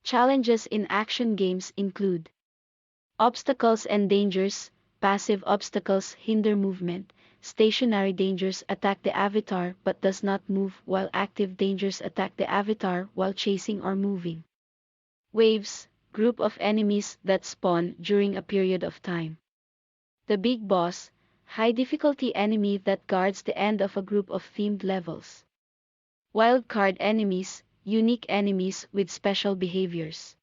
Challenges in action games include obstacles and dangers. Passive obstacles hinder movement. Stationary dangers attack the avatar but does not move, while active dangers attack the avatar while chasing or moving. Waves, group of enemies that spawn during a period of time. The Big Boss, high difficulty enemy that guards the end of a group of themed levels. Wildcard enemies, unique enemies with special behaviors.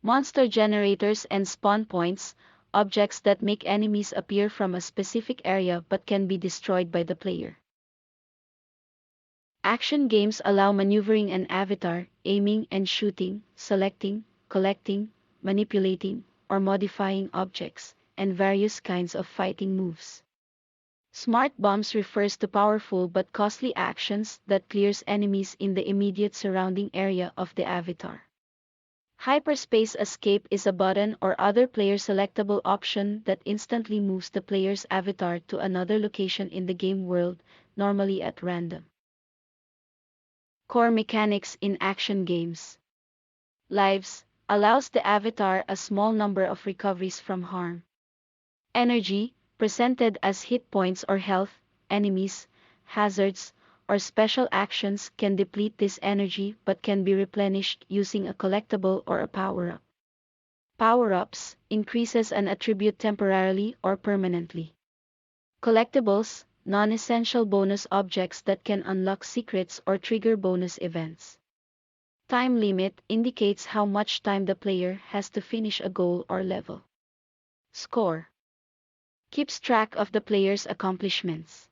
Monster generators and spawn points, objects that make enemies appear from a specific area but can be destroyed by the player. Action games allow maneuvering an avatar, aiming and shooting, selecting, collecting, manipulating, or modifying objects, and various kinds of fighting moves. Smart bombs refers to powerful but costly actions that clears enemies in the immediate surrounding area of the avatar. Hyperspace escape is a button or other player selectable option that instantly moves the player's avatar to another location in the game world, normally at random. Core mechanics in action games. Lives allows the avatar a small number of recoveries from harm. Energy, presented as hit points or health, enemies, hazards, or special actions can deplete this energy but can be replenished using a collectible or a power-up. Power-ups increases an attribute temporarily or permanently. Collectibles, non-essential bonus objects that can unlock secrets or trigger bonus events. Time limit indicates how much time the player has to finish a goal or level. Score keeps track of the player's accomplishments.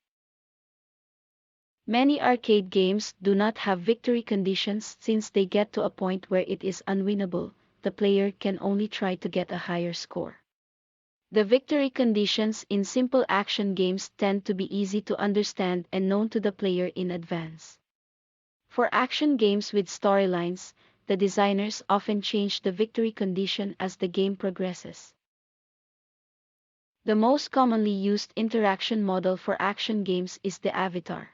Many arcade games do not have victory conditions since they get to a point where it is unwinnable, the player can only try to get a higher score. The victory conditions in simple action games tend to be easy to understand and known to the player in advance. For action games with storylines, the designers often change the victory condition as the game progresses. The most commonly used interaction model for action games is the avatar.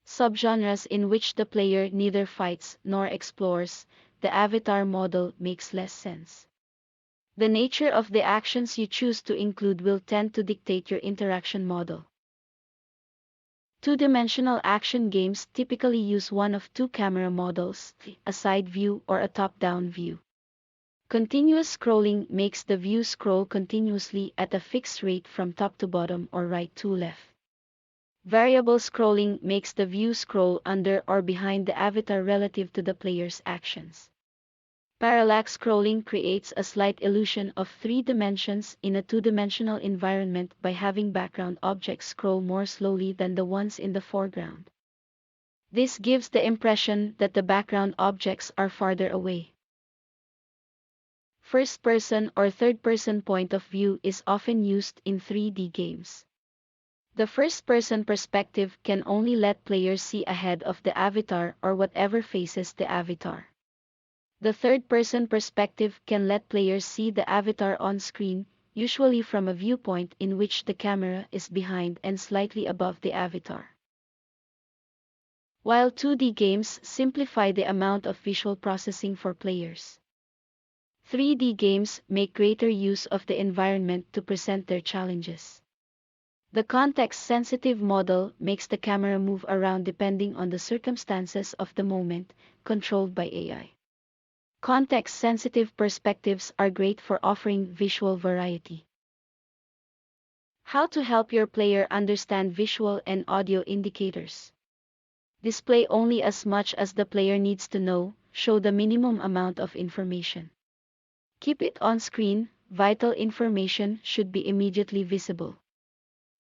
Subgenres in which the player neither fights nor explores, the avatar model makes less sense. The nature of the actions you choose to include will tend to dictate your interaction model. Two-dimensional action games typically use one of two camera models, a side view or a top-down view. Continuous scrolling makes the view scroll continuously at a fixed rate from top to bottom or right to left. Variable scrolling makes the view scroll under or behind the avatar relative to the player's actions. Parallax scrolling creates a slight illusion of three dimensions in a two-dimensional environment by having background objects scroll more slowly than the ones in the foreground. This gives the impression that the background objects are farther away. First-person or third-person point of view is often used in 3D games. The first-person perspective can only let players see ahead of the avatar or whatever faces the avatar. The third-person perspective can let players see the avatar on screen, usually from a viewpoint in which the camera is behind and slightly above the avatar. While 2D games simplify the amount of visual processing for players, 3D games make greater use of the environment to present their challenges. The context-sensitive model makes the camera move around depending on the circumstances of the moment, controlled by AI. Context-sensitive perspectives are great for offering visual variety. How to help your player understand visual and audio indicators. Display only as much as the player needs to know, show the minimum amount of information. Keep it on screen, vital information should be immediately visible.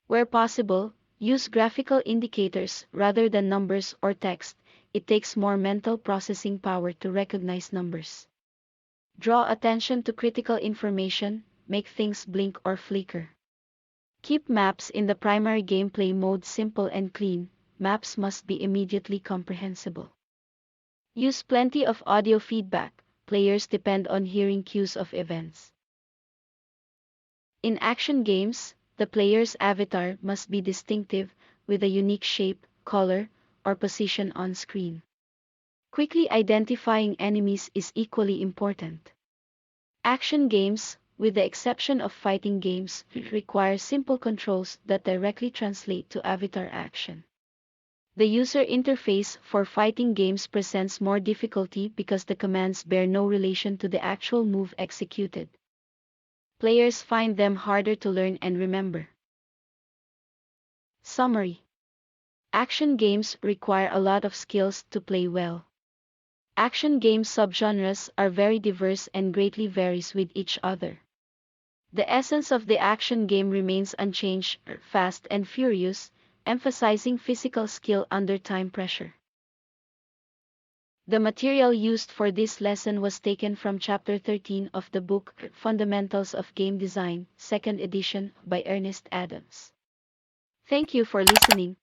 Where possible, use graphical indicators rather than numbers or text. It takes more mental processing power to recognize numbers. Draw attention to critical information, make things blink or flicker. Keep maps in the primary gameplay mode simple and clean, maps must be immediately comprehensible. Use plenty of audio feedback, players depend on hearing cues of events. In action games, the player's avatar must be distinctive, with a unique shape, color, or position on screen. Quickly identifying enemies is equally important. Action games, with the exception of fighting games, require simple controls that directly translate to avatar action. The user interface for fighting games presents more difficulty because the commands bear no relation to the actual move executed. Players find them harder to learn and remember. Summary: action games require a lot of skills to play well. Action game subgenres are very diverse and greatly varies with each other. The essence of the action game remains unchanged: fast and furious, emphasizing physical skill under time pressure. The material used for this lesson was taken from Chapter 13 of the book Fundamentals of Game Design, 2nd edition, by Ernest Adams. Thank you for listening.